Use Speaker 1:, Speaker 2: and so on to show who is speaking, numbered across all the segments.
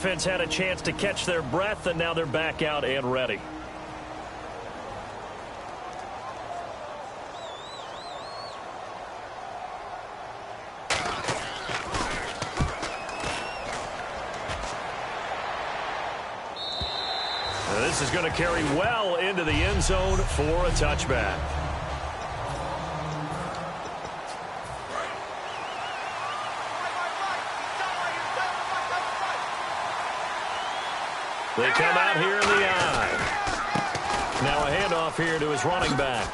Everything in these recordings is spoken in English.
Speaker 1: offense had a chance to catch their breath, and now they're back out and ready. This is going to carry well into the end zone for a touchback. They come out here in the eye. Now a handoff here to his running back.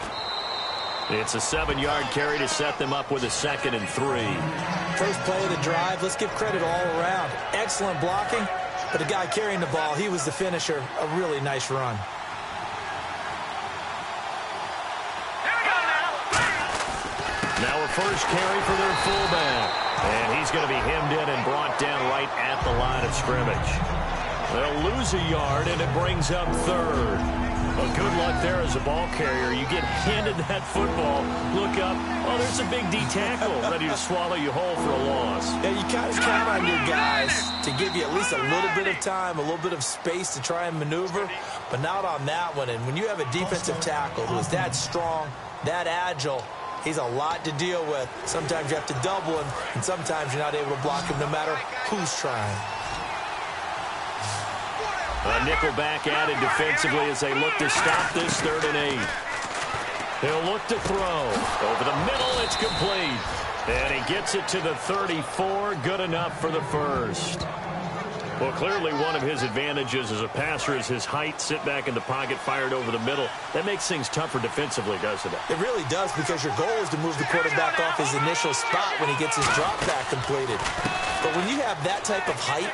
Speaker 1: It's a 7-yard carry to set them up with a 2nd and 3.
Speaker 2: First play of the drive. Let's give credit all around. Excellent blocking. But the guy carrying the ball, he was the finisher. A really nice run.
Speaker 1: Now a first carry for their fullback. And he's going to be hemmed in and brought down right at the line of scrimmage. They'll lose a yard, and it brings up 3rd. Well, good luck there as a ball carrier. You get handed that football, look up, oh, there's a big D tackle ready to swallow you whole for a loss.
Speaker 2: Yeah, you kind of count on your guys to give you at least a little bit of time, a little bit of space to try and maneuver, but not on that one. And when you have a defensive tackle who is that strong, that agile, he's a lot to deal with. Sometimes you have to double him, and sometimes you're not able to block him no matter who's trying.
Speaker 1: A nickel back added defensively as they look to stop this 3rd and 8. He'll look to throw. Over the middle, it's complete. And he gets it to the 34. Good enough for the first. Well, clearly one of his advantages as a passer is his height. Sit back in the pocket, fired over the middle. That makes things tougher defensively, doesn't it?
Speaker 2: It really does, because your goal is to move the quarterback off his initial spot when he gets his drop back completed. But when you have that type of height,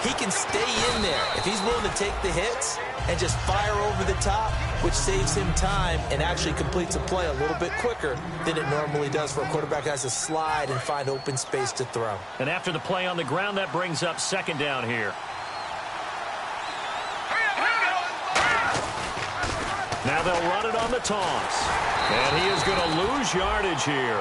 Speaker 2: he can stay in there if he's willing to take the hits and just fire over the top, which saves him time and actually completes a play a little bit quicker than it normally does for a quarterback who has to slide and find open space to throw.
Speaker 1: And after the play on the ground, that brings up 2nd down here. Now they'll run it on the toss. And he is going to lose yardage here.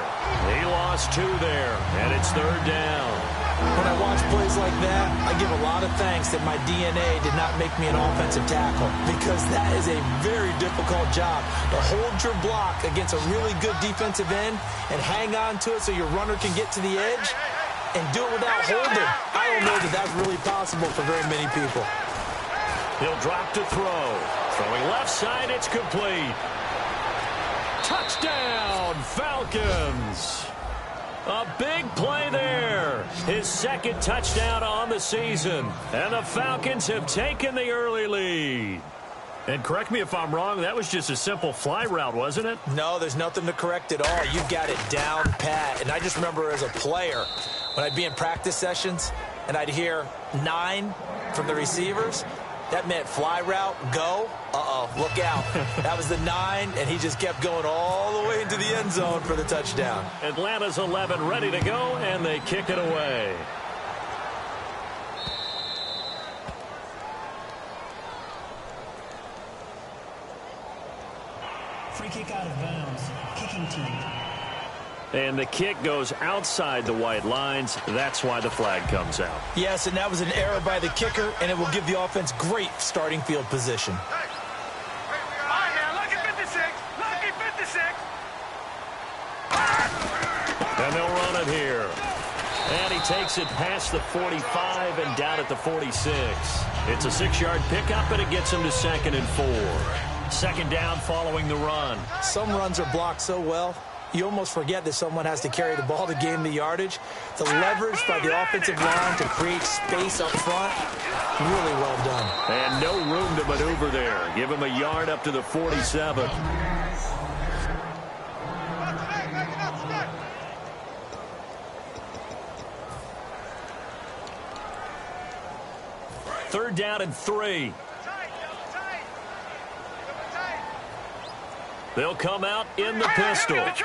Speaker 1: He lost 2 there, and it's 3rd down.
Speaker 2: When I watch plays like that, I give a lot of thanks that my DNA did not make me an offensive tackle, because that is a very difficult job to hold your block against a really good defensive end and hang on to it so your runner can get to the edge and do it without holding. I don't know that that's really possible for very many people.
Speaker 1: He'll drop to throw. Throwing left side, it's complete. Touchdown, Falcons! A big play there. His 2nd touchdown on the season. And the Falcons have taken the early lead. And correct me if I'm wrong, that was just a simple fly route, wasn't it?
Speaker 2: No, there's nothing to correct at all. You've got it down pat. And I just remember as a player, when I'd be in practice sessions and I'd hear 9 from the receivers, that meant fly route, go. Uh-oh, look out. That was the 9, and he just kept going all the way into the end zone for the touchdown.
Speaker 1: Atlanta's 11 ready to go, and they kick it away.
Speaker 3: Free kick out of bounds. Kicking team.
Speaker 1: And the kick goes outside the white lines. That's why the flag comes out.
Speaker 2: Yes, and that was an error by the kicker, and it will give the offense great starting field position.
Speaker 1: And they'll run it here. And he takes it past the 45 and down at the 46. It's a 6-yard pickup, and it gets him to 2nd and 4. 2nd down following the run.
Speaker 2: Some runs are blocked so well, you almost forget that someone has to carry the ball to gain the yardage. The leverage by the offensive line to create space up front, really well done.
Speaker 1: And no room to maneuver there. Give him a yard up to the 47. Third down and 3. They'll come out in the pistol. And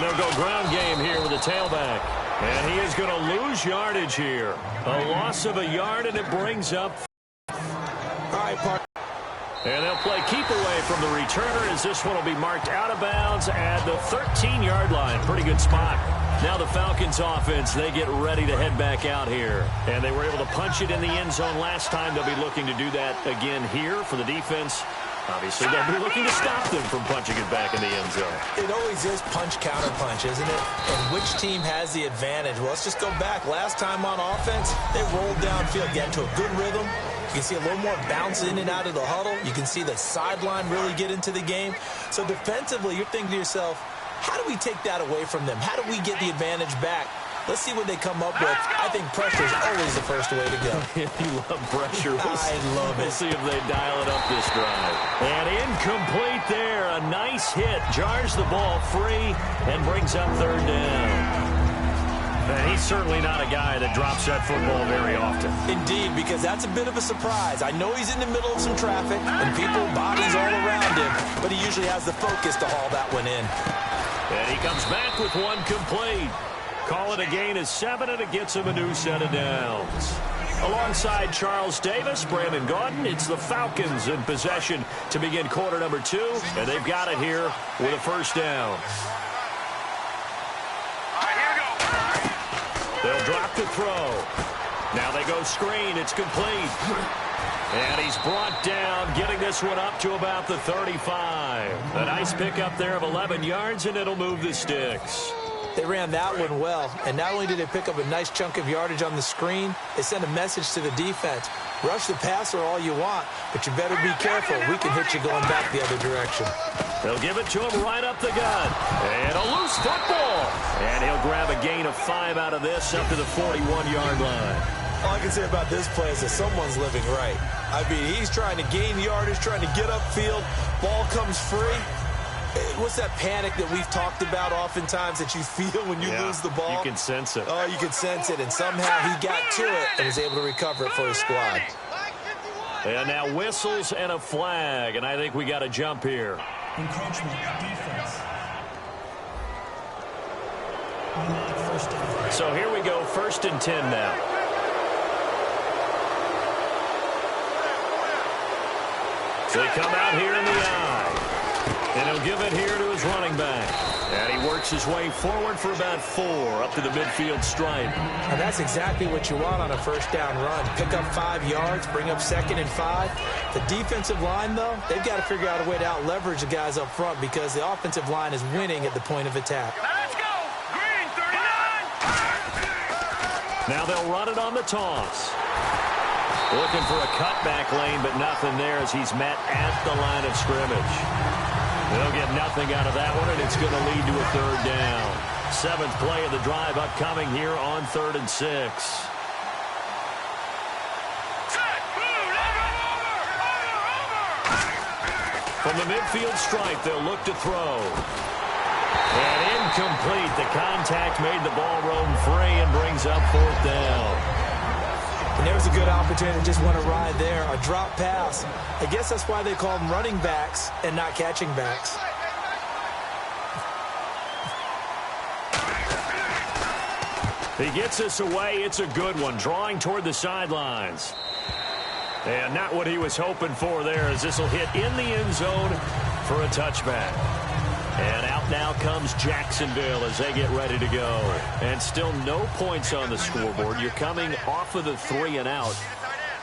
Speaker 1: they'll go ground game here with the tailback. And he is going to lose yardage here. A loss of a yard, and it brings up.
Speaker 2: All right, Park.
Speaker 1: And they'll play keep away from the returner as this one will be marked out of bounds at the 13-yard line. Pretty good spot. Now the Falcons offense, they get ready to head back out here. And they were able to punch it in the end zone last time. They'll be looking to do that again here for the defense. Obviously, they'll be looking to stop them from punching it back in the end zone.
Speaker 2: It always is punch-counter-punch, isn't it? And which team has the advantage? Well, let's just go back. Last time on offense, they rolled downfield, get into a good rhythm. You can see a little more bounce in and out of the huddle. You can see the sideline really get into the game. So defensively, you're thinking to yourself, how do we take that away from them? How do we get the advantage back? Let's see what they come up with. I think pressure is always the first way to go.
Speaker 1: You love pressure.
Speaker 2: I love it.
Speaker 1: We'll see if they dial it up this drive. And incomplete there. A nice hit. Jars the ball free and brings up third down. And he's certainly not a guy that drops that football very often.
Speaker 2: Indeed, because that's a bit of a surprise. I know he's in the middle of some traffic and people, bodies all around him, but he usually has the focus to haul that one in.
Speaker 1: And he comes back with one complete. Call it a gain of 7, and it gets him a new set of downs. Alongside Charles Davis, Brandon Gaudin, it's the Falcons in possession to begin quarter number 2, and they've got it here with a first down. They'll drop the throw. Now they go screen. It's complete. And he's brought down, getting this one up to about the 35. A nice pickup there of 11 yards, and it'll move the sticks.
Speaker 2: They ran that one well, and not only did they pick up a nice chunk of yardage on the screen, they sent a message to the defense. Rush the passer all you want, but you better be careful. We can hit you going back the other direction.
Speaker 1: They'll give it to him right up the gut. And a loose football. And he'll grab a gain of 5 out of this up to the 41-yard line.
Speaker 2: All I can say about this play is that someone's living right. I mean, he's trying to gain yardage, trying to get upfield. Ball comes free. What's that panic that we've talked about oftentimes that you feel when you lose the ball?
Speaker 1: You can sense it.
Speaker 2: Oh, you can sense it. And somehow he got to it and was able to recover it for his squad.
Speaker 1: And now whistles and a flag. And I think we got to jump here.
Speaker 3: Encroachment, defense. First down.
Speaker 1: So here we go, 1st and 10 now. They come out here in the eye. And he'll give it here to his running back. And he works his way forward for about 4 up to the midfield stripe.
Speaker 2: And that's exactly what you want on a first down run. Pick up 5 yards, bring up 2nd and 5. The defensive line, though, they've got to figure out a way to out-leverage the guys up front because the offensive line is winning at the point of attack.
Speaker 4: Let's go! Green, 39!
Speaker 1: Now they'll run it on the toss. Looking for a cutback lane, but nothing there as he's met at the line of scrimmage. They'll get nothing out of that one, and it's going to lead to a third down. 7th play of the drive upcoming here on 3rd and 6. From the midfield stripe, they'll look to throw. And incomplete. The contact made the ball roam free and brings up 4th down.
Speaker 2: And there was a good opportunity to just want to ride there. A drop pass. I guess that's why they call them running backs and not catching backs.
Speaker 1: He gets this away. It's a good one. Drawing toward the sidelines. And not what he was hoping for there as this will hit in the end zone for a touchback. And out now comes Jacksonville as they get ready to go. And still no points on the scoreboard. You're coming off of the 3 and out.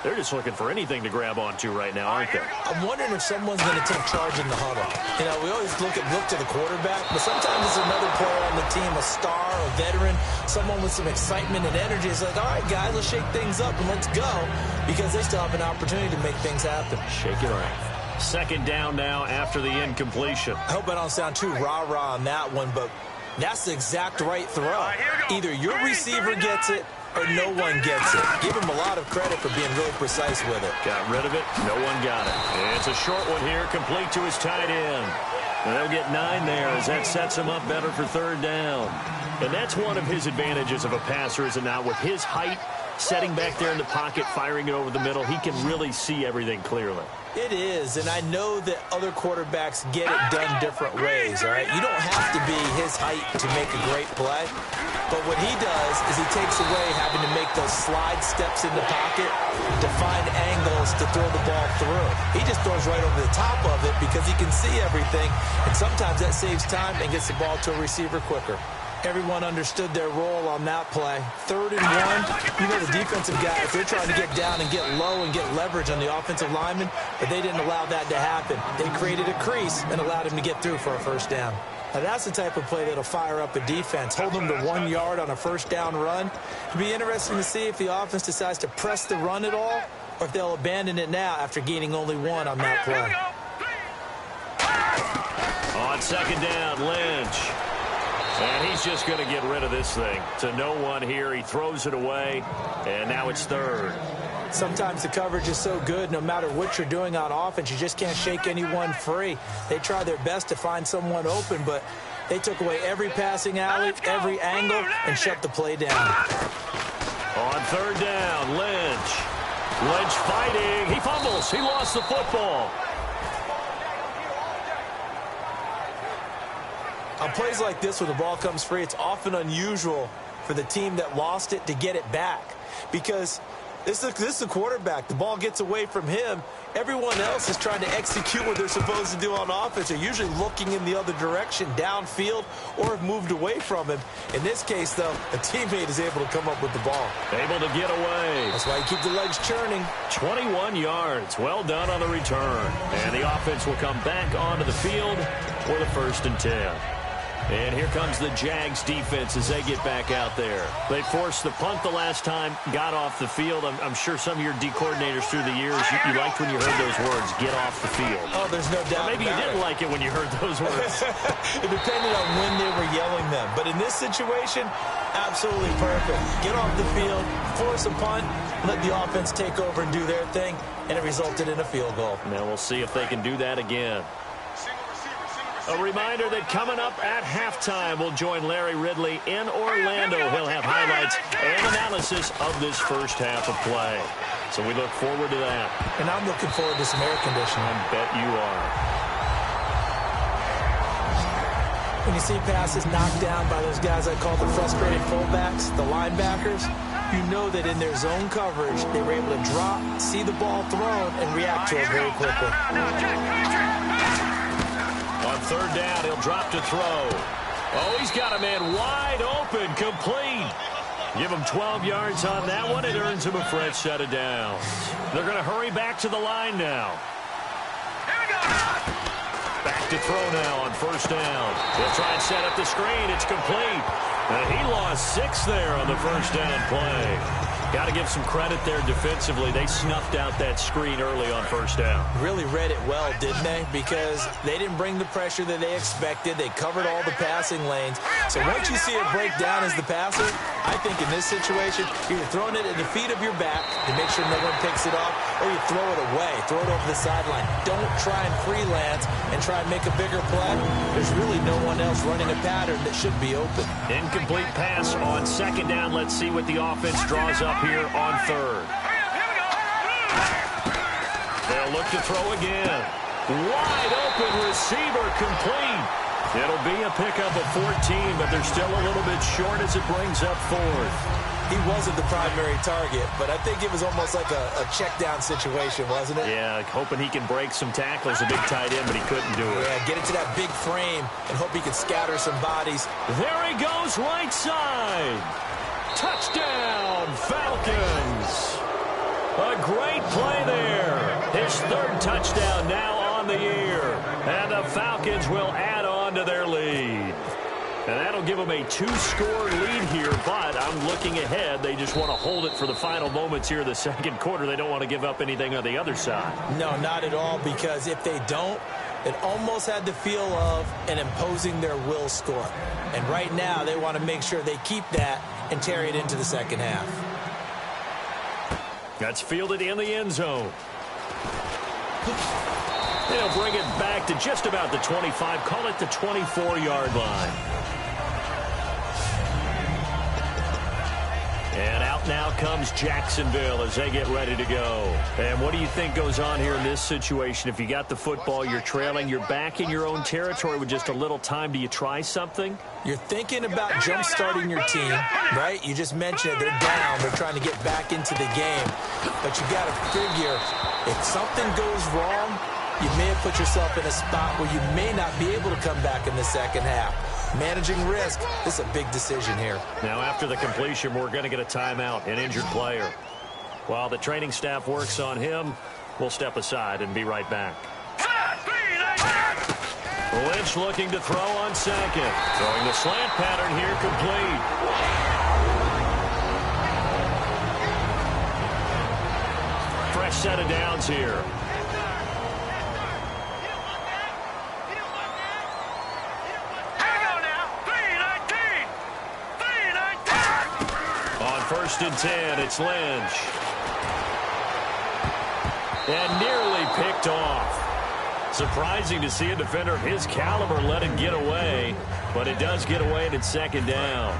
Speaker 1: They're just looking for anything to grab onto right now, aren't they?
Speaker 2: I'm wondering if someone's going to take charge in the huddle. You know, we always look to the quarterback, but sometimes it's another player on the team, a star, a veteran, someone with some excitement and energy. It's like, all right, guys, let's shake things up and let's go because they still have an opportunity to make things happen.
Speaker 1: Shake it off. 2nd down now after the incompletion.
Speaker 2: I hope I don't sound too rah-rah on that one, but that's the exact right throw. Either your receiver gets it or no one gets it. Give him a lot of credit for being really precise with it.
Speaker 1: Got rid of it. No one got it. And it's a short one here, complete to his tight end. And they'll get 9 there as that sets him up better for 3rd down. And that's one of his advantages of a passer, is it not? With his height, setting back there in the pocket, firing it over the middle, he can really see everything clearly.
Speaker 2: It is, and I know that other quarterbacks get it done different ways, all right? You don't have to be his height to make a great play, but what he does is he takes away having to make those slide steps in the pocket to find angles to throw the ball through. He just throws right over the top of it because he can see everything, and sometimes that saves time and gets the ball to a receiver quicker. Everyone understood their role on that play. 3rd and 1. You know the defensive guys, they're trying to get down and get low and get leverage on the offensive lineman, but they didn't allow that to happen. They created a crease and allowed him to get through for a first down. Now, that's the type of play that'll fire up a defense. Hold them to 1 yard on a first down run. It'll be interesting to see if the offense decides to press the run at all or if they'll abandon it now after gaining only 1 on that play.
Speaker 1: On 2nd down, Lynch. And he's just going to get rid of this thing. To no one here. He throws it away, and now it's 3rd.
Speaker 2: Sometimes the coverage is so good, no matter what you're doing on offense, you just can't shake anyone free. They try their best to find someone open, but they took away every passing alley, every angle, and shut the play down.
Speaker 1: On 3rd down, Lynch. Lynch fighting. He fumbles. He lost the football.
Speaker 2: On plays like this where the ball comes free, it's often unusual for the team that lost it to get it back because this is the quarterback. The ball gets away from him. Everyone else is trying to execute what they're supposed to do on offense. They're usually looking in the other direction, downfield, or have moved away from him. In this case, though, a teammate is able to come up with the ball.
Speaker 1: Able to get away.
Speaker 2: That's why you keep the legs churning.
Speaker 1: 21 yards. Well done on the return. And the offense will come back onto the field for the 1st and 10. And here comes the Jags defense as they get back out there. They forced the punt the last time, got off the field. I'm sure some of your D coordinators through the years, you liked when you heard those words, get off the field.
Speaker 2: Oh, there's no doubt.
Speaker 1: Or maybe you didn't like it when you heard those words.
Speaker 2: It depended on when they were yelling them. But in this situation, absolutely perfect. Get off the field, force a punt, let the offense take over and do their thing, and it resulted in a field goal.
Speaker 1: Now we'll see if they can do that again. A reminder that coming up at halftime, we'll join Larry Ridley in Orlando. He'll have highlights and analysis of this first half of play. So we look forward to that.
Speaker 2: And I'm looking forward to some air conditioning.
Speaker 1: I bet you are.
Speaker 2: When you see passes knocked down by those guys I call the frustrated fullbacks, the linebackers, you know that in their zone coverage, they were able to drop, see the ball thrown, and react to it very quickly.
Speaker 1: On 3rd down, he'll drop to throw. Oh, he's got a man wide open, complete. Give him 12 yards on that one. It earns him a fresh set of downs. They're going to hurry back to the line now. Back to throw now on 1st down. He'll try and set up the screen. It's complete. And he lost 6 there on the 1st down play. Got to give some credit there defensively. They snuffed out that screen early on 1st down.
Speaker 2: Really read it well, didn't they? Because they didn't bring the pressure that they expected. They covered all the passing lanes. So once you see it break down as the passer, I think in this situation, you're throwing it at the feet of your back to make sure no one picks it off, or you throw it away, throw it over the sideline. Don't try and freelance and try and make a bigger play. There's really no one else running a pattern that should be open.
Speaker 1: Incomplete pass on 2nd down. Let's see what the offense draws up here on 3rd. They'll look to throw again. Wide open receiver, complete. It'll be a pickup of 14, but they're still a little bit short as it brings up 4th.
Speaker 2: He wasn't the primary target, but I think it was almost like a check-down situation, wasn't it?
Speaker 1: Yeah, hoping he can break some tackles, a big tight end, but he couldn't do it.
Speaker 2: Yeah, get it to that big frame and hope he can scatter some bodies.
Speaker 1: There he goes, right side. Touchdown, Falcons. A great play there. His 3rd touchdown now on the year. And the Falcons will add on to their lead. And that'll give them a 2-score lead here, but I'm looking ahead. They just want to hold it for the final moments here in the 2nd quarter. They don't want to give up anything on the other side.
Speaker 2: No, not at all, because if they don't, it almost had the feel of an imposing their will score. And right now, they want to make sure they keep that and carry it into the 2nd half.
Speaker 1: That's fielded in the end zone. They'll bring it back to just about the 25, call it the 24-yard line. And out now comes Jacksonville as they get ready to go. And what do you think goes on here in this situation? If you got the football, you're trailing, you're back in your own territory with just a little time. Do you try something?
Speaker 2: You're thinking about jump-starting your team, right? You just mentioned it. They're down. They're trying to get back into the game. But you got to figure, if something goes wrong, you may have put yourself in a spot where you may not be able to come back in the 2nd half. managing risk. This is a big decision here.
Speaker 1: Now, after the completion, we're going to get a timeout, an injured player. While the training staff works on him, we'll step aside and be right back. Lynch looking to throw on second. Throwing the slant pattern here complete. Fresh set of downs here. On 1st and 10, it's Lynch. And nearly picked off. Surprising to see a defender of his caliber let it get away, but it does get away and it's 2nd down.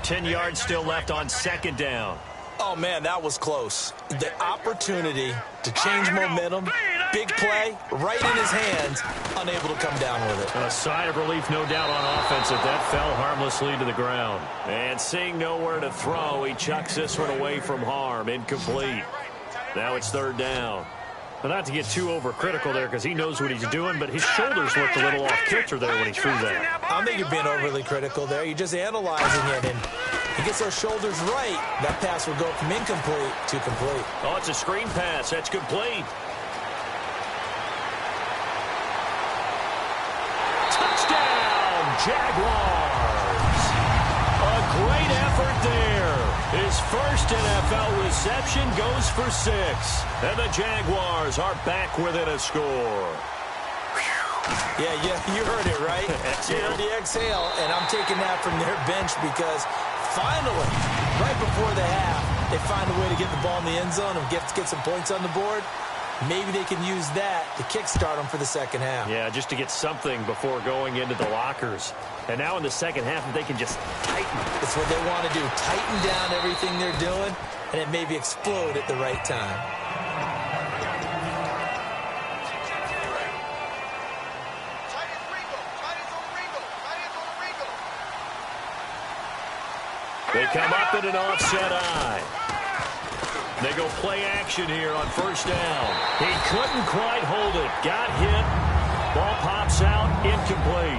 Speaker 1: 10 yards still left on 2nd down.
Speaker 2: Oh, man, that was close. The opportunity to change momentum, big play, right in his hands, unable to come down with it.
Speaker 1: A sigh of relief, no doubt, on offense if that fell harmlessly to the ground. And seeing nowhere to throw, he chucks this one away from harm, incomplete. Now it's 3rd down. But not to get too overcritical there because he knows what he's doing, but his shoulders looked a little off kilter there when he threw that.
Speaker 2: I don't think you're being overly critical there. You're just analyzing it, and he gets those shoulders right. That pass will go from incomplete to complete.
Speaker 1: Oh, it's a screen pass. That's complete. Touchdown, Jaguars. A great effort there. His first NFL reception goes for 6. And the Jaguars are back within a score.
Speaker 2: Yeah, you heard it, right? You heard the exhale, and I'm taking that from their bench because finally, right before the half, they find a way to get the ball in the end zone and get some points on the board. Maybe they can use that to kickstart them for the 2nd half.
Speaker 1: Yeah, just to get something before going into the lockers. And now in the 2nd half, they can just tighten.
Speaker 2: That's what they want to do, tighten down everything they're doing, and it maybe explode at the right time.
Speaker 1: They come up in an offset eye. They go play action here on 1st down. He couldn't quite hold it. Got hit. Ball pops out. Incomplete.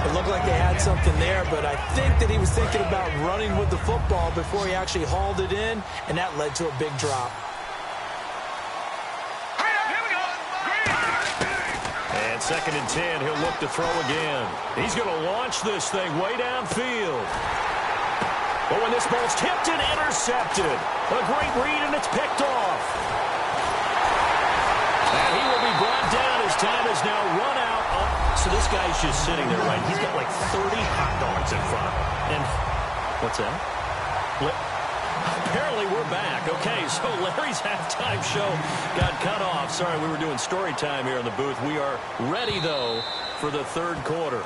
Speaker 2: It looked like they had something there, but I think that he was thinking about running with the football before he actually hauled it in, and that led to a big drop.
Speaker 1: And 2nd and 10, he'll look to throw again. He's going to launch this thing way downfield. But when this ball's tipped and intercepted, a great read, and it's picked off. And he will be brought down. His time is now run out. So this guy's just sitting there, right? He's got like 30 hot dogs in front of him. And what's that? Apparently we're back. Okay, so Larry's halftime show got cut off. Sorry, we were doing story time here in the booth. We are ready, though, for the 3rd quarter.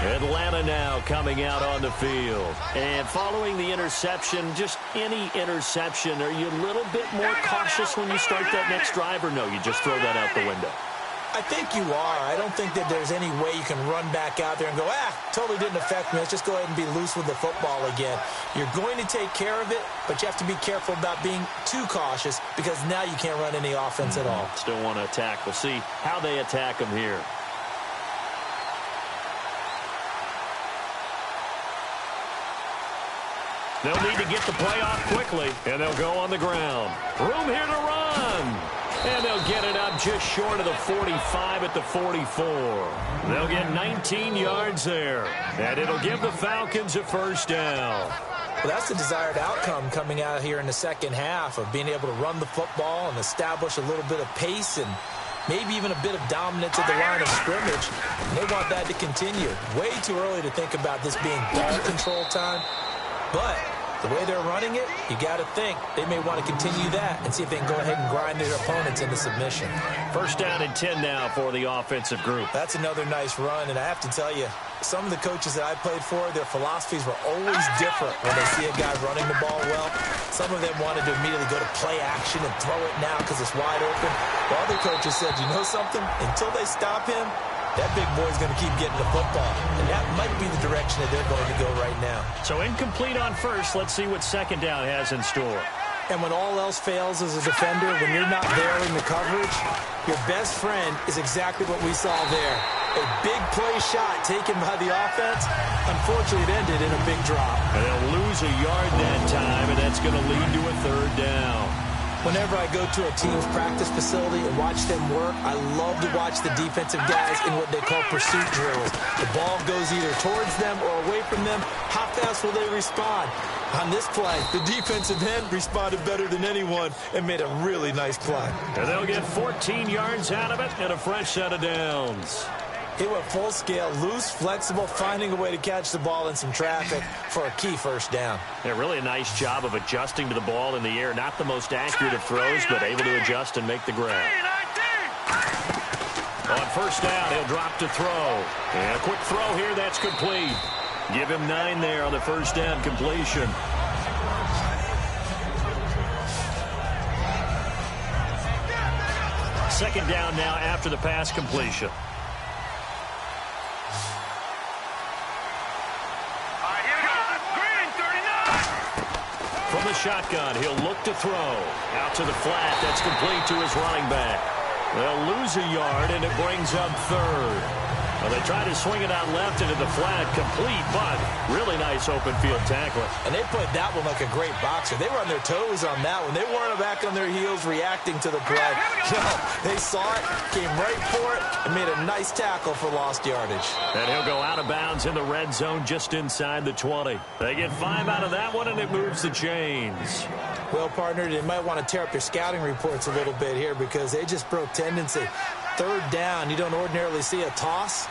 Speaker 1: Atlanta now coming out on the field. And following the interception, just any interception, are you a little bit more cautious when you start that next drive, or no, you just throw that out the window?
Speaker 2: I think you are. I don't think that there's any way you can run back out there and go, totally didn't affect me. Let's just go ahead and be loose with the football again. You're going to take care of it, but you have to be careful about being too cautious because now you can't run any offense at all.
Speaker 1: Still want to attack. We'll see how they attack them here. They'll need to get the play off quickly, and they'll go on the ground. Room here to run. And they'll get it up just short of the 45 at the 44. They'll get 19 yards there, and it'll give the Falcons a 1st down.
Speaker 2: Well, that's the desired outcome coming out here in the 2nd half of being able to run the football and establish a little bit of pace and maybe even a bit of dominance at the line of scrimmage. And they want that to continue. Way too early to think about this being ball control time, but the way they're running it, you got to think they may want to continue that and see if they can go ahead and grind their opponents into submission.
Speaker 1: 1st down and 10 now for the offensive group.
Speaker 2: That's another nice run, and I have to tell you, some of the coaches that I played for, their philosophies were always different when they see a guy running the ball well. Some of them wanted to immediately go to play action and throw it now because it's wide open. While other coaches said, you know something? Until they stop him, that big boy's going to keep getting the football. And that might be the direction that they're going to go right now.
Speaker 1: So incomplete on 1st. Let's see what 2nd down has in store.
Speaker 2: And when all else fails as a defender, when you're not there in the coverage, your best friend is exactly what we saw there. A big play shot taken by the offense. Unfortunately, it ended in a big drop.
Speaker 1: And they'll lose a yard that time, and that's going to lead to a third down.
Speaker 2: Whenever I go to a team's practice facility and watch them work, I love to watch the defensive guys in what they call pursuit drills. The ball goes either towards them or away from them. How fast will they respond? On this play, the defensive end responded better than anyone and made a really nice play.
Speaker 1: And they'll get 14 yards out of it and a fresh set of downs.
Speaker 2: It went full scale, loose, flexible, finding a way to catch the ball in some traffic for a key first down.
Speaker 1: Yeah, really a nice job of adjusting to the ball in the air. Not the most accurate of throws, but able to adjust and make the grab. On first down, he'll drop to throw. And a quick throw here, that's complete. Give him 9 there on the first down completion. Second down now after the pass completion. From the shotgun, he'll look to throw. Out to the flat, that's complete to his running back. They'll lose a yard, and it brings up third. Well, they try to swing it out left into the flat, complete, but really nice open field tackling.
Speaker 2: And they played that one like a great boxer. They were on their toes on that one. They weren't back on their heels reacting to the play. No, they saw it, came right for it, and made a nice tackle for lost yardage.
Speaker 1: And he'll go out of bounds in the red zone just inside the 20. They get 5 out of that one, and it moves the chains.
Speaker 2: Well, partner, they might want to tear up their scouting reports a little bit here because they just broke tendency. Third down, you don't ordinarily see a toss.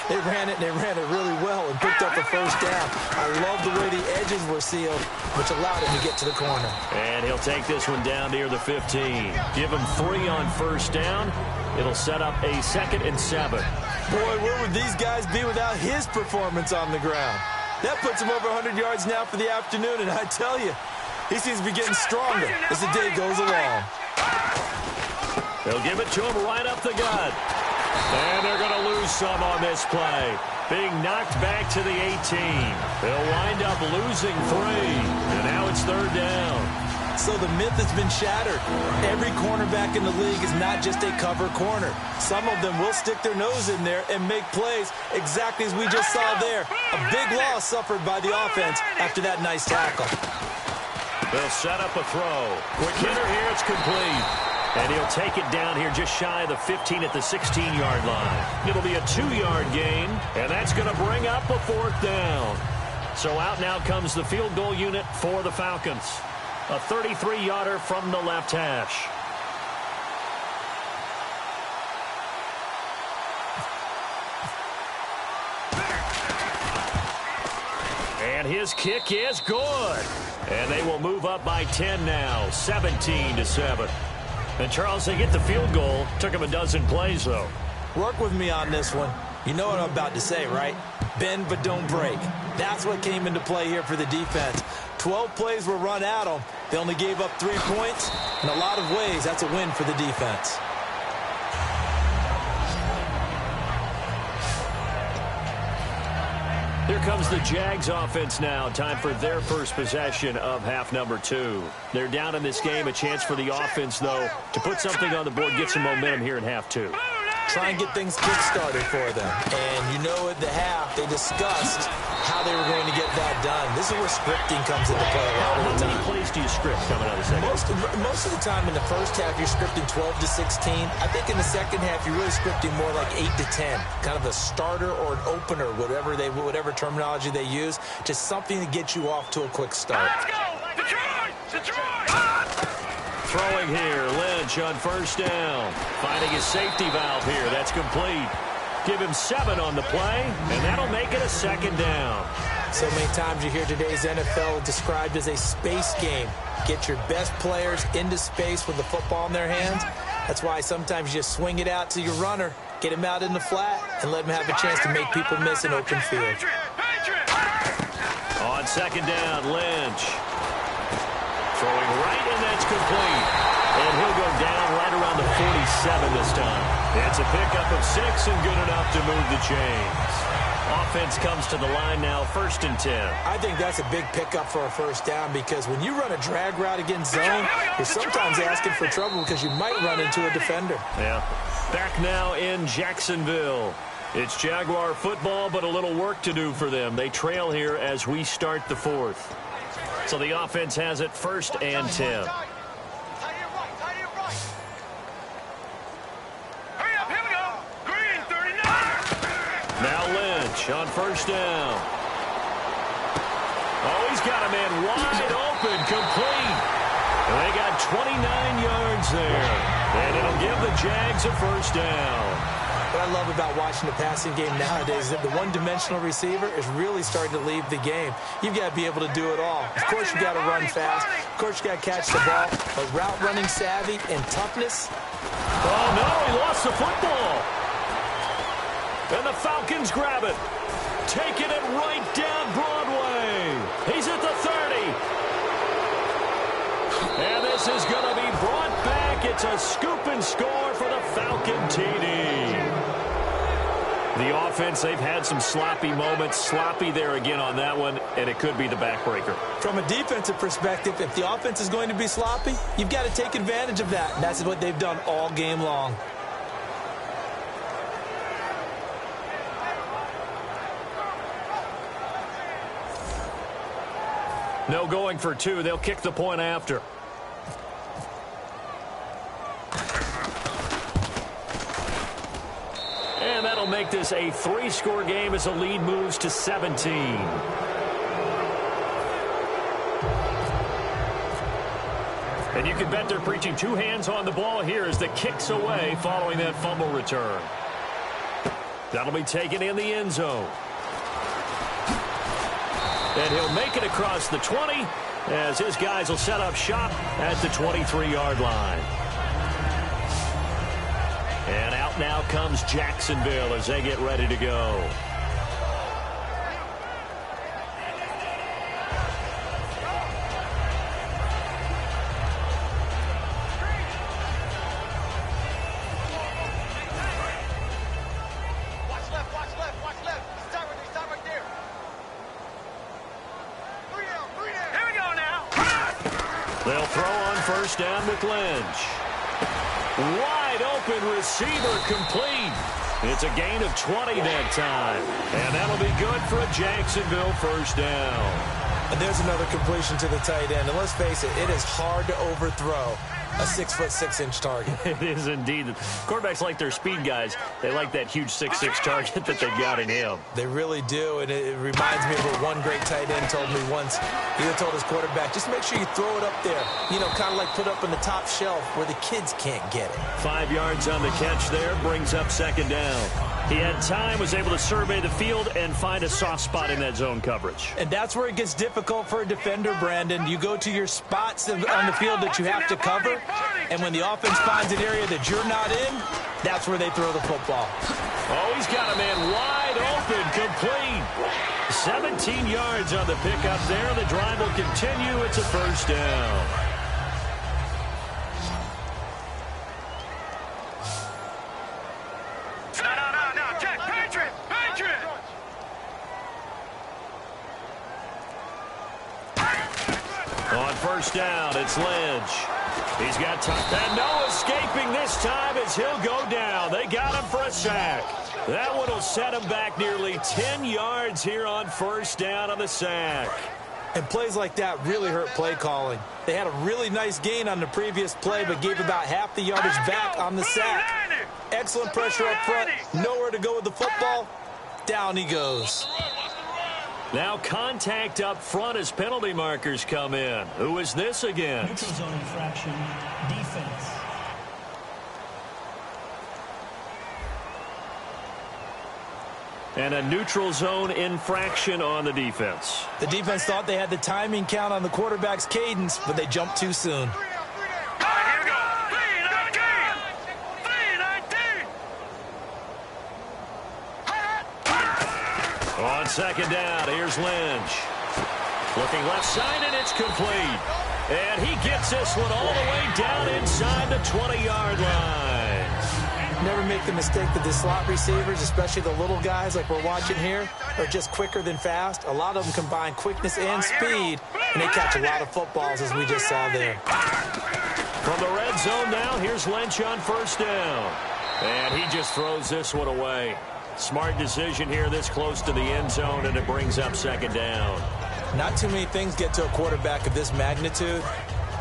Speaker 2: They ran it really well and picked up the first down. I love the way the edges were sealed, which allowed him to get to the corner.
Speaker 1: And he'll take this one down near the 15. Give him 3 on first down. It'll set up a 2nd and 7.
Speaker 2: Boy, where would these guys be without his performance on the ground? That puts him over 100 yards now for the afternoon, and I tell you, he seems to be getting stronger as the day goes along.
Speaker 1: They'll give it to him right up the gut. And they're going to lose some on this play. Being knocked back to the 18. They'll wind up losing 3. And now it's third down.
Speaker 2: So the myth has been shattered. Every cornerback in the league is not just a cover corner. Some of them will stick their nose in there and make plays exactly as we just saw there. A big loss suffered by the offense after that nice tackle.
Speaker 1: They'll set up a throw. Quick hitter here, it's complete. And he'll take it down here just shy of the 15 at the 16-yard line. It'll be a 2-yard gain, and that's going to bring up a 4th down. So out now comes the field goal unit for the Falcons. A 33-yarder from the left hash. And his kick is good. And they will move up by 10 now, 17-7. And, Charles, they get the field goal. Took him a dozen plays, though.
Speaker 2: Work with me on this one. You know what I'm about to say, right? Bend but don't break. That's what came into play here for the defense. 12 plays were run at them. They only gave up 3 points. In a lot of ways, that's a win for the defense.
Speaker 1: Here comes the Jags offense now. Time for their first possession of half number 2. They're down in this game. A chance for the offense, though, to put something on the board, get some momentum here in half 2.
Speaker 2: Try and get things kick-started for them. And you know at the half, they discussed how they were going to get that done. This is where scripting comes into play a lot of the time.
Speaker 1: How many plays do you script coming out of the second?
Speaker 2: Most of the time in the first half, you're scripting 12 to 16. I think in the second half, you're really scripting more like 8 to 10. Kind of a starter or an opener, whatever terminology they use. Just something to get you off to a quick start.
Speaker 4: Let's go! Detroit! Detroit!
Speaker 1: Throwing here, Lynch on first down. Finding his safety valve here. That's complete. Give him 7 on the play, and that'll make it a 2nd down.
Speaker 2: So many times you hear today's NFL described as a space game. Get your best players into space with the football in their hands. That's why sometimes you just swing it out to your runner, get him out in the flat, and let him have a chance to make people miss an open field.
Speaker 1: On 2nd down, Lynch. Throwing right, and that's complete. And he'll go down right around the 47 this time. It's a pickup of 6 and good enough to move the chains. Offense comes to the line now, 1st and 10.
Speaker 2: I think that's a big pickup for a first down because when you run a drag route against zone, you're sometimes asking for trouble because you might run into a defender.
Speaker 1: Yeah. Back now in Jacksonville. It's Jaguar football, but a little work to do for them. They trail here as we start the 4th. So the offense has it 1st and 10. Now Lynch on 1st down. Oh, he's got a man wide open, complete. And they got 29 yards there. And it'll give the Jags a 1st down.
Speaker 2: What I love about watching the passing game nowadays is that the one-dimensional receiver is really starting to leave the game. You've got to be able to do it all. Of course, you've got to run fast. Of course, you've got to catch the ball. But route running savvy and toughness.
Speaker 1: Oh, no, he lost the football. And the Falcons grab it. Taking it right down Broadway. He's at the 30. And this is going to be brought back. It's a scoop and score for the Falcon TD. The offense, they've had some sloppy moments. Sloppy there again on that one, and it could be the backbreaker.
Speaker 2: From a defensive perspective, if the offense is going to be sloppy, you've got to take advantage of that. And that's what they've done all game long.
Speaker 1: No going for 2. They'll kick the point after. And that'll make this a 3-score game as the lead moves to 17. And you can bet they're preaching 2 hands on the ball here as the kick's away following that fumble return. That'll be taken in the end zone. And he'll make it across the 20 as his guys will set up shop at the 23-yard line. And out now comes Jacksonville as they get ready to go. They'll throw on 1st down with Lynch. Wide open receiver complete. It's a gain of 20 that time. And that'll be good for a Jacksonville 1st down.
Speaker 2: And there's another completion to the tight end. And let's face it, it is hard to overthrow a 6'6" target.
Speaker 1: It is indeed. Quarterbacks like their speed guys. They like that huge 6'6" target that they've got in him.
Speaker 2: They really do, and it reminds me of what one great tight end told me once. He told his quarterback, just make sure you throw it up there. You know, kind of like put up on the top shelf where the kids can't get it.
Speaker 1: 5 yards on the catch there, brings up 2nd down. He had time, was able to survey the field and find a soft spot in that zone coverage.
Speaker 2: And that's where it gets difficult for a defender, Brandon. You go to your spots on the field that you have to cover, and when the offense finds an area that you're not in, that's where they throw the football.
Speaker 1: Oh, he's got a man wide open, complete. 17 yards on the pickup there. The drive will continue. It's a 1st down. On 1st down, it's Lynch. He's got time. And no escaping this time as he'll go down. They got him for a sack. That one will set him back nearly 10 yards here on 1st down on the sack.
Speaker 2: And plays like that really hurt play calling. They had a really nice gain on the previous play, but gave about half the yardage back on the sack. Excellent pressure up front. Nowhere to go with the football. Down he goes.
Speaker 1: Now contact up front as penalty markers come in. Who is this again?
Speaker 3: Neutral zone infraction, defense.
Speaker 1: And a neutral zone infraction on the defense.
Speaker 2: The defense thought they had the timing count on the quarterback's cadence, but they jumped too soon.
Speaker 1: On 2nd down, here's Lynch. Looking left side, and it's complete. And he gets this one all the way down inside the 20-yard line.
Speaker 2: Never make the mistake that the slot receivers, especially the little guys like we're watching here, are just quicker than fast. A lot of them combine quickness and speed, and they catch a lot of footballs, as we just saw there.
Speaker 1: From the red zone now, here's Lynch on first down. And he just throws this one away. Smart decision here this close to the end zone, and it brings up second down.
Speaker 2: Not too many things get to a quarterback of this magnitude,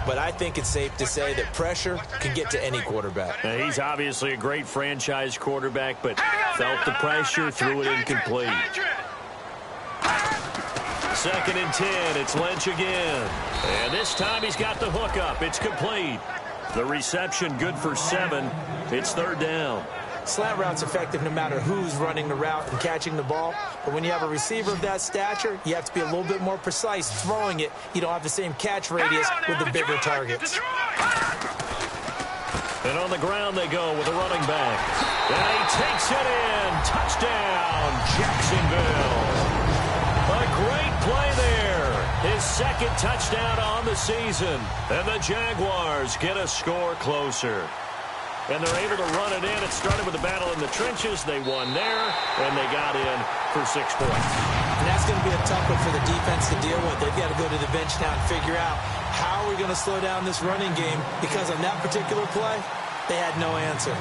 Speaker 2: but I think it's safe to say that pressure can get to any quarterback.
Speaker 1: Now, he's obviously a great franchise quarterback, but felt the pressure, threw it incomplete. 2nd and 10, it's Lynch again. And this time he's got the hook up. It's complete. The reception good for 7. It's 3rd down.
Speaker 2: Slant route's effective no matter who's running the route and catching the ball. But when you have a receiver of that stature, you have to be a little bit more precise throwing it. You don't have the same catch radius with the bigger targets.
Speaker 1: And on the ground they go with a running back. And he takes it in. Touchdown, Jacksonville. A great play there. His 2nd touchdown on the season. And the Jaguars get a score closer. And they're able to run it in. It started with a battle in the trenches. They won there, and they got in for 6 points.
Speaker 2: And that's going to be a tough one for the defense to deal with. They've got to go to the bench now and figure out how are we going to slow down this running game, because on that particular play, they had no answer.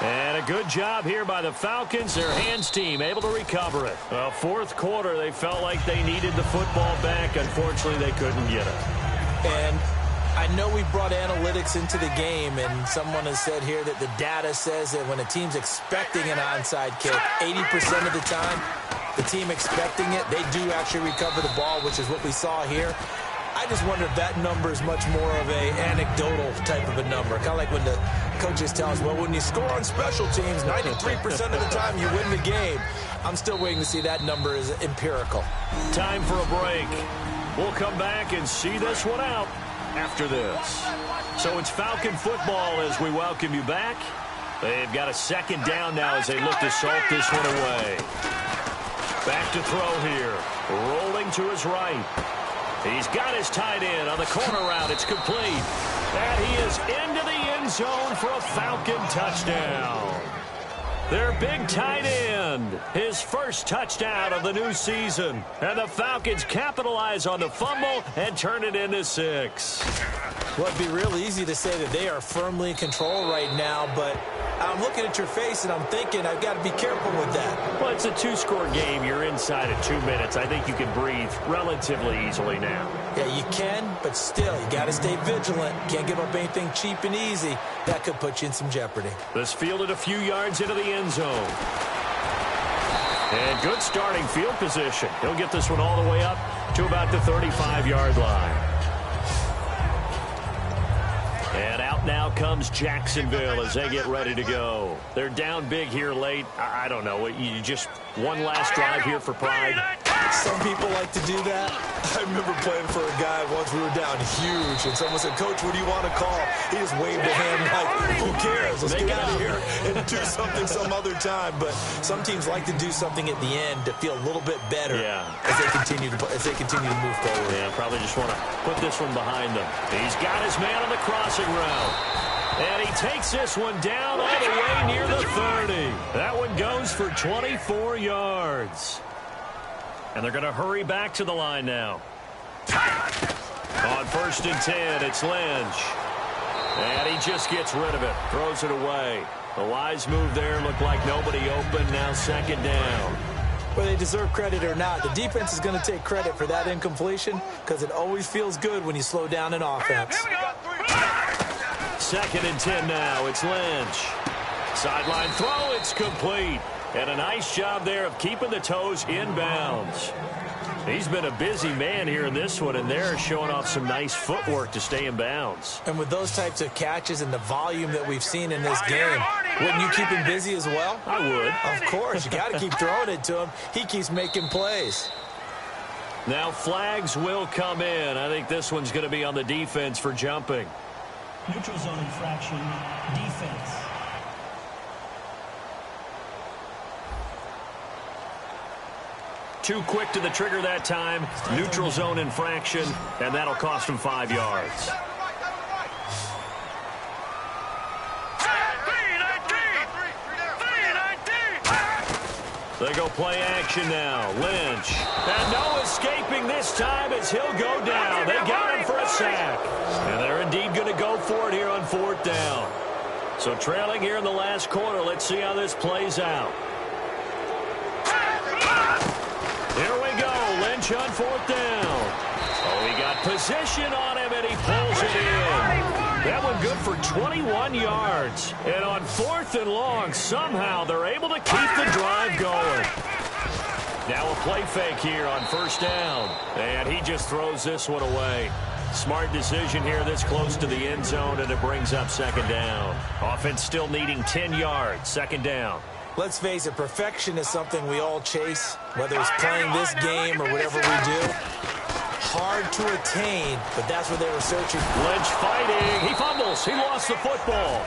Speaker 1: And a good job here by the Falcons. Their hands team able to recover it. 4th quarter, they felt like they needed the football back. Unfortunately, they couldn't get it.
Speaker 2: And I know we brought analytics into the game, and someone has said here that the data says that when a team's expecting an onside kick, 80% of the time, the team expecting it, they do actually recover the ball, which is what we saw here. I just wonder if that number is much more of a anecdotal type of a number. Kind of like when the coaches tell us, well, when you score on special teams, 93% of the time you win the game. I'm still waiting to see that number is empirical.
Speaker 1: Time for a break. We'll come back and see this one out after this. So it's Falcon football as we welcome you back. They've got a 2nd down now as they look to salt this one away. Back to throw here. Rolling to his right. He's got his tight end on the corner route. It's complete. And he is into the end zone for a Falcon touchdown. Their big tight end, his first touchdown of the new season. And the Falcons capitalize on the fumble and turn it into 6.
Speaker 2: Well, it'd be real easy to say that they are firmly in control right now, but I'm looking at your face and I'm thinking I've got to be careful with that.
Speaker 1: Well, it's a 2-score game. You're inside of 2 minutes. I think you can breathe relatively easily now.
Speaker 2: Yeah, you can, but still, you got to stay vigilant. Can't give up anything cheap and easy. That could put you in some jeopardy.
Speaker 1: This fielded a few yards into the end zone. And good starting field position. He'll get this one all the way up to about the 35-yard line. And out now comes Jacksonville as they get ready to go. They're down big here late. I don't know. You just one last drive here for pride.
Speaker 2: Some people like to do that. I remember playing for a guy once. We were down huge, and someone said, "Coach, what do you want to call?" He just waved a hand like, "Who cares? Let's get out of here and do something some other time." But some teams like to do something at the end to feel a little bit better as they continue to move forward.
Speaker 1: Yeah, probably just want to put this one behind them. He's got his man on the crossing route. And he takes this one down all the way near the 30. That one goes for 24 yards. And they're going to hurry back to the line now. On 1st and 10, it's Lynch. And he just gets rid of it, throws it away. The wise move there, looked like nobody open, now 2nd down.
Speaker 2: Whether they deserve credit or not, the defense is going to take credit for that incompletion because it always feels good when you slow down an offense.
Speaker 1: 2nd and 10 now, it's Lynch. Sideline throw, it's complete. And a nice job there of keeping the toes inbounds. He's been a busy man here in this one, and they're showing off some nice footwork to stay in bounds.
Speaker 2: And with those types of catches and the volume that we've seen in this game, wouldn't you keep him busy as well?
Speaker 1: I would.
Speaker 2: Of course. You got to keep throwing it to him. He keeps making plays.
Speaker 1: Now flags will come in. I think this one's going to be on the defense for jumping.
Speaker 3: Neutral zone infraction, defense.
Speaker 1: Too quick to the trigger that time. Neutral zone infraction, and that'll cost him 5 yards. They go play action now. Lynch. And no escaping this time as he'll go down. They got him for a sack. And they're indeed going to go for it here on 4th down. So trailing here in the last quarter. Let's see how this plays out. Here we go. Lynch on 4th down. Oh, he got position on him, and he pulls it in. That one good for 21 yards. And on 4th and long, somehow they're able to keep the drive going. Now a play fake here on 1st down. And he just throws this one away. Smart decision here this close to the end zone, and it brings up 2nd down. Offense still needing 10 yards. 2nd down.
Speaker 2: Let's face it, perfection is something we all chase, whether it's playing this game or whatever we do. Hard to attain, but that's what they were searching.
Speaker 1: Lynch fighting. He fumbles. He lost the football.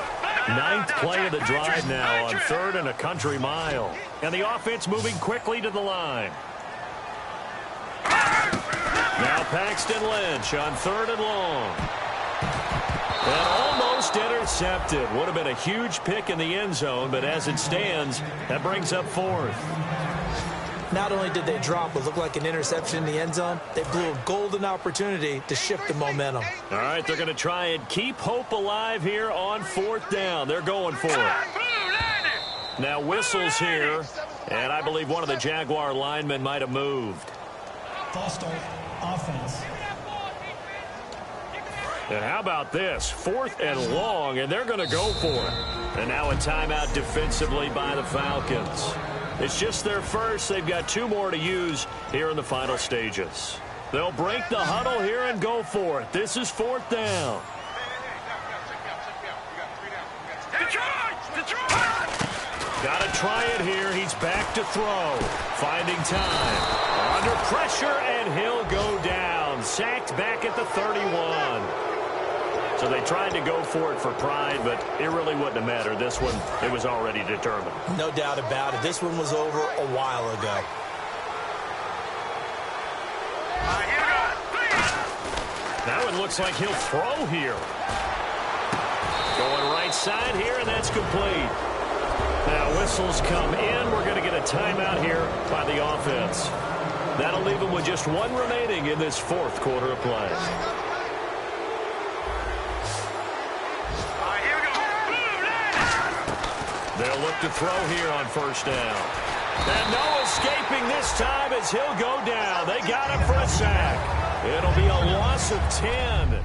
Speaker 1: 9th play of the drive now on 3rd and a country mile. And the offense moving quickly to the line. Now Paxton Lynch on 3rd and long. And almost intercepted. Would have been a huge pick in the end zone, but as it stands, that brings up 4th.
Speaker 2: Not only did they drop what looked like an interception in the end zone, they blew a golden opportunity to shift the momentum.
Speaker 1: All right, they're going to try and keep hope alive here on 4th down. They're going for it. Now whistles here, and I believe one of the Jaguar linemen might have moved.
Speaker 3: False start, offense.
Speaker 1: And how about this? 4th and long, and they're going to go for it. And now a timeout defensively by the Falcons. It's just their first. They've got 2 more to use here in the final stages. They'll break the huddle here and go for it. This is 4th down. Got to try it here. He's back to throw. Finding time. Under pressure, and he'll go down. Sacked back at the 31. So they tried to go for it for pride, but it really wouldn't have mattered. This one, it was already determined.
Speaker 2: No doubt about it. This one was over a while ago.
Speaker 1: Now it looks like he'll throw here. Going right side here, and that's complete. Now whistles come in. We're going to get a timeout here by the offense. That'll leave them with just 1 remaining in this 4th quarter of play. They'll look to throw here on 1st down. And no escaping this time as he'll go down. They got him for a sack. It'll be a loss of 10.